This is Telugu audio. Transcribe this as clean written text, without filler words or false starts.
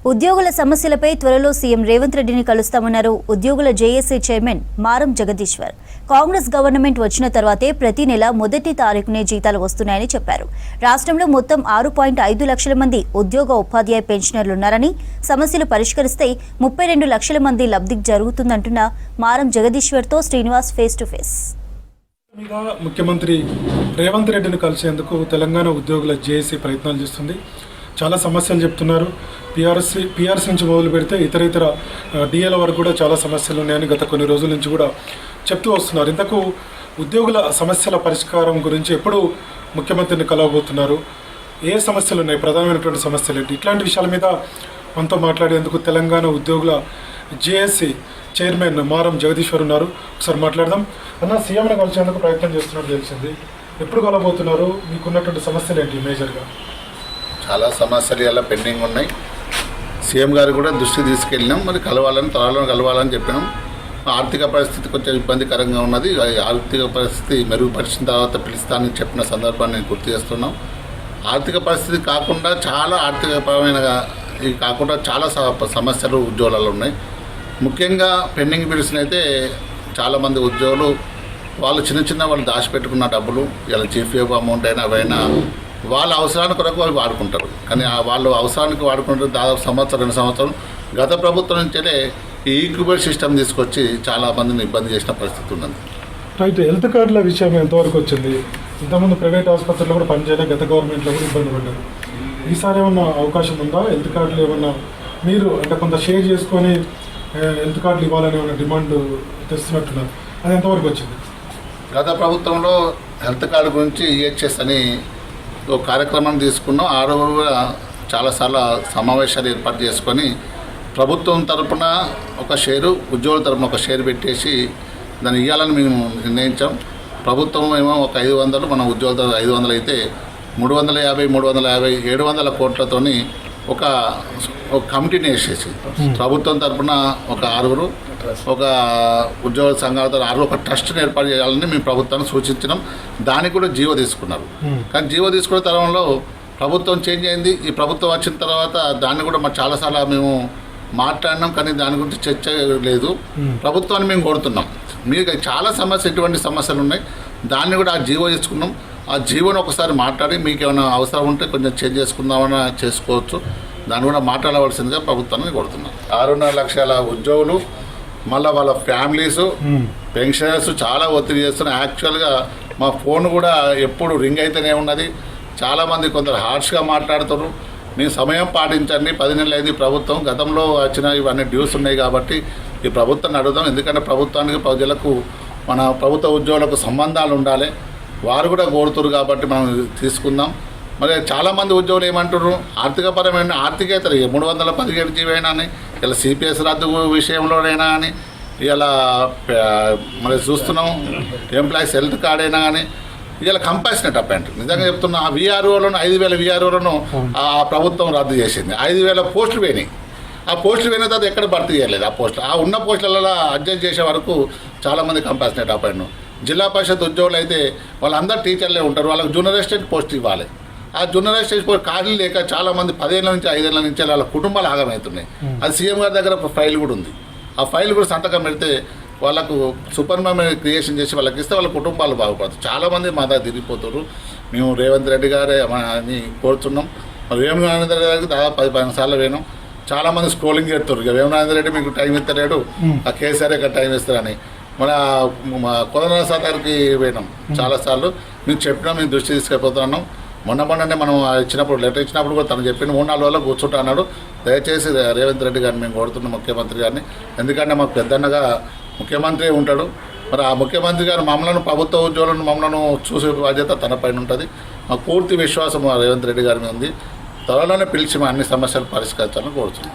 ఉద్యోగుల సమస్యలపై త్వరలో సీఎం రేవంత్ రెడ్డిని కలుస్తామన్నారు ఉద్యోగుల జేఏసీ చైర్మన్ మారం జగదీశ్వర్. కాంగ్రెస్ గవర్నమెంట్ వచ్చిన తర్వాతే ప్రతి నెల మొదటి తారీఖునే జీతాలు వస్తున్నాయని చెప్పారు. రాష్ట్రంలో మొత్తం 6.5 లక్షల మంది ఉద్యోగ ఉపాధ్యాయ పెన్షనర్లున్నారని, సమస్యలు పరిష్కరిస్తే 32 లక్షల మంది లబ్ధి జరుగుతుందంటున్న మారం జగదీశ్వర్తో శ్రీనివాస్ ఫేస్ టు ఫేస్. ముఖ్యమంత్రి రేవంత్ రెడ్డిని కలిసేందుకు తెలంగాణ ఉద్యోగుల జేఏసీ ప్రయత్నాలు చేస్తుంది. చాలా సమస్యలు చెప్తున్నారు. పిఆర్సీ నుంచి మొదలు పెడితే ఇతర డిఏల వరకు కూడా చాలా సమస్యలు ఉన్నాయని గత కొన్ని రోజుల నుంచి కూడా చెప్తూ వస్తున్నారు. ఇంతకు ఉద్యోగుల సమస్యల పరిష్కారం గురించి ఎప్పుడు ముఖ్యమంత్రిని కలవబోతున్నారు, ఏ సమస్యలు ఉన్నాయి, ప్రధానమైనటువంటి సమస్యలు ఏంటి, ఇట్లాంటి విషయాల మీద మనతో మాట్లాడేందుకు తెలంగాణ ఉద్యోగుల జేఏసీ చైర్మన్ మారం జగదీశ్వర్ ఉన్నారు. ఒకసారి మాట్లాడదాం. అన్న, సీఎంను కలిసేందుకు ప్రయత్నం చేస్తున్నట్టు తెలిసింది. ఎప్పుడు కలవబోతున్నారు? మీకున్నటువంటి సమస్యలు ఏంటి మేజర్గా? చాలా సమస్యలు ఇలా పెండింగ్ ఉన్నాయి. సీఎం గారు కూడా దృష్టి తీసుకెళ్ళినాం. మరి త్వరలో కలవాలని చెప్పినాం. ఆర్థిక పరిస్థితి కొంచెం ఇబ్బందికరంగా ఉన్నది. ఆర్థిక పరిస్థితి మెరుగుపరిచిన తర్వాత పిలుస్తానని చెప్పిన సందర్భాన్ని గుర్తు చేస్తున్నాం. ఆర్థిక పరిస్థితి కాకుండా చాలా ఆర్థికపరమైన కాకుండా చాలా సమస్యలు ఉద్యోగాలు ఉన్నాయి. ముఖ్యంగా పెండింగ్ బిల్స్ని అయితే చాలామంది ఉద్యోగులు వాళ్ళు వాళ్ళు దాచిపెట్టుకున్న డబ్బులు ఇలా జీపీఎఫ్ అమౌంట్ అయినా అవైనా వాళ్ళ అవసరానికి కొరకు అవి వాడుకుంటారు. కానీ వాళ్ళు అవసరానికి వాడుకుంటారు. దాదాపు సంవత్సరం 2 సంవత్సరం గత ప్రభుత్వం నుంచే ఈ ఈక్విబర్ సిస్టమ్ తీసుకొచ్చి చాలామందిని ఇబ్బంది చేసిన పరిస్థితి ఉన్నది. రైట్. హెల్త్ కార్డుల విషయం ఎంతవరకు వచ్చింది? ఇంతకుముందు ప్రైవేట్ ఆసుపత్రుల్లో కూడా పనిచేయడం, గత గవర్నమెంట్లో కూడా ఇబ్బంది పడ్డారు. ఈసారి ఏమన్నా అవకాశం ఉందా? హెల్త్ కార్డులు ఏమన్నా మీరు అంటే కొంత షేర్ చేసుకొని హెల్త్ కార్డులు ఇవ్వాలని ఏమైనా డిమాండ్ తెస్తున్నట్టున్నారు, అది ఎంతవరకు వచ్చింది? గత ప్రభుత్వంలో హెల్త్ కార్డు గురించి ఈహెచ్ఎస్ అని ఒక కార్యక్రమం తీసుకున్నాం. ఆ రోజు కూడా చాలాసార్లు సమావేశాలు ఏర్పాటు చేసుకొని ప్రభుత్వం తరఫున ఒక షేరు, ఉద్యోగుల తరఫున ఒక షేర్ పెట్టేసి దాన్ని ఇవ్వాలని మేము నిర్ణయించాం. ప్రభుత్వం ఏమో ఒక 500, మన ఉద్యోగుల 500 అయితే 350, 700 కోట్లతోని ఒక కమిటీని వేసేసి ప్రభుత్వం తరఫున ఒక 6, ఒక ఉద్యోగ సంఘాలతో 6 ఒక ట్రస్ట్ని ఏర్పాటు చేయాలని మేము ప్రభుత్వాన్ని సూచించినాం. దానికి కూడా జీవో తీసుకున్నారు. కానీ జీవో తీసుకున్న తరంలో ప్రభుత్వం చేంజ్ అయింది. ఈ ప్రభుత్వం వచ్చిన తర్వాత దాన్ని కూడా చాలాసార్లు మేము మాట్లాడినాం, కానీ దాని గురించి చర్చ లేదు. ప్రభుత్వాన్ని మేము కోరుతున్నాం, మీకు చాలా ఎటువంటి సమస్యలు ఉన్నాయి, దాన్ని కూడా ఆ జీవో తీసుకున్నాం. ఆ జీవోని ఒకసారి మాట్లాడి మీకు ఏమైనా అవసరం ఉంటే కొంచెం చేంజ్ చేసుకుందామని చేసుకోవచ్చు. దాన్ని కూడా మాట్లాడవలసిందిగా ప్రభుత్వాన్ని కోరుతున్నాం. 6.5 లక్షల ఉద్యోగులు, మళ్ళీ వాళ్ళ ఫ్యామిలీసు, పెన్షనర్స్ చాలా ఒత్తిడి చేస్తున్నాయి. యాక్చువల్గా మా ఫోన్ కూడా ఎప్పుడు రింగ్ అయితేనే ఉన్నది. చాలామంది కొందరు హార్ష్గా మాట్లాడుతారు. నేను సమయం పాటించండి, 10 నెలలు అయింది ప్రభుత్వం, గతంలో వచ్చిన ఇవన్నీ డ్యూస్ ఉన్నాయి కాబట్టి ఈ ప్రభుత్వాన్ని అడుగుదాం. ఎందుకంటే ప్రభుత్వానికి ప్రజలకు, మన ప్రభుత్వ ఉద్యోగులకు సంబంధాలు ఉండాలి, వారు కూడా కోరుతున్నారు కాబట్టి మనం తీసుకుందాం. మరి చాలామంది ఉద్యోగులు ఏమంటారు, ఆర్థికపరమైన ఆర్థికేతర 317 జీవో అయినా అని, ఇలా సిపిఎస్ రద్దు విషయంలోనైనా అని, ఇలా మరి చూస్తున్నాం ఎంప్లాయీస్ హెల్త్ కార్డ్ అయినా కానీ ఇలా కంపాషనేట్ అపాయింట్. నిజంగా చెప్తున్నా, ఆ వీఆర్ఓలను 5,000 వీఆర్ఓలను ఆ ప్రభుత్వం రద్దు చేసింది. 5,000 పోస్టులు పోయినాయి. ఆ పోస్టులు పోయిన తర్వాత ఎక్కడ భర్తీ చేయలేదు. ఆ పోస్టులు ఆ ఉన్న పోస్టులలో అడ్జస్ట్ చేసే వరకు చాలామంది కంపాషనేట్ అపాయింట్. జిల్లా పరిషత్ ఉద్యోగులు అయితే వాళ్ళందరూ టీచర్లే ఉంటారు, వాళ్ళకి జూనియర్ అసిస్టెంట్ పోస్ట్ ఇవ్వాలి. ఆ జూనియర్ అసిస్టెంట్ పోస్ట్ ఖాళీ లేక చాలామంది 10 ఏళ్ళ నుంచి 5 ఏళ్ళ నుంచి వాళ్ళ కుటుంబాలు ఆగమవుతున్నాయి. అది సీఎం గారి దగ్గర ఒక ఫైల్ కూడా ఉంది. ఆ ఫైల్ కూడా సంతకం పెడితే వాళ్ళకు సూపర్ మెమరీ క్రియేషన్ చేసి వాళ్ళకి ఇస్తే వాళ్ళ కుటుంబాలు బాగుపడతారు. చాలామంది మా దగ్గర తిరిగిపోతారు. మేము రేవంత్ రెడ్డి గారే అని కోరుతున్నాం. వేమనారాయణ రెడ్డి గారికి దాదాపు 10-15 సార్లు పోయినాం. చాలామంది స్క్రోలింగ్ చేస్తారు, ఇక వేమనారాయణ రెడ్డి మీకు టైం ఇస్తలేడు, ఆ కేసీఆర్ ఇక్కడ టైం ఇస్తారని. మన కోదండరాం గారికి పోయినాం చాలాసార్లు. మేము చెప్పినాం, మేము దృష్టి తీసుకెళ్ళిపోతున్నాం. మొన్ననే మనం ఇచ్చినప్పుడు లెటర్ ఇచ్చినప్పుడు కూడా తను చెప్పిన 3-4 రోజుల్లో కూర్చుంటా అన్నాడు. దయచేసి రేవంత్ రెడ్డి గారిని మేము కోరుతున్నాం, ముఖ్యమంత్రి గారిని. ఎందుకంటే మాకు పెద్దన్నగా ముఖ్యమంత్రి ఉంటాడు. మరి ఆ ముఖ్యమంత్రి గారు మమ్మల్ని, ప్రభుత్వ ఉద్యోగులను మమ్మల్ని చూసే బాధ్యత తన పైన ఉంటుంది. మాకు పూర్తి విశ్వాసం రేవంత్ రెడ్డి గారి మీద ఉంది. త్వరలోనే పిలిచి మా అన్ని సమస్యలు పరిష్కరించాలని కోరుతున్నాం.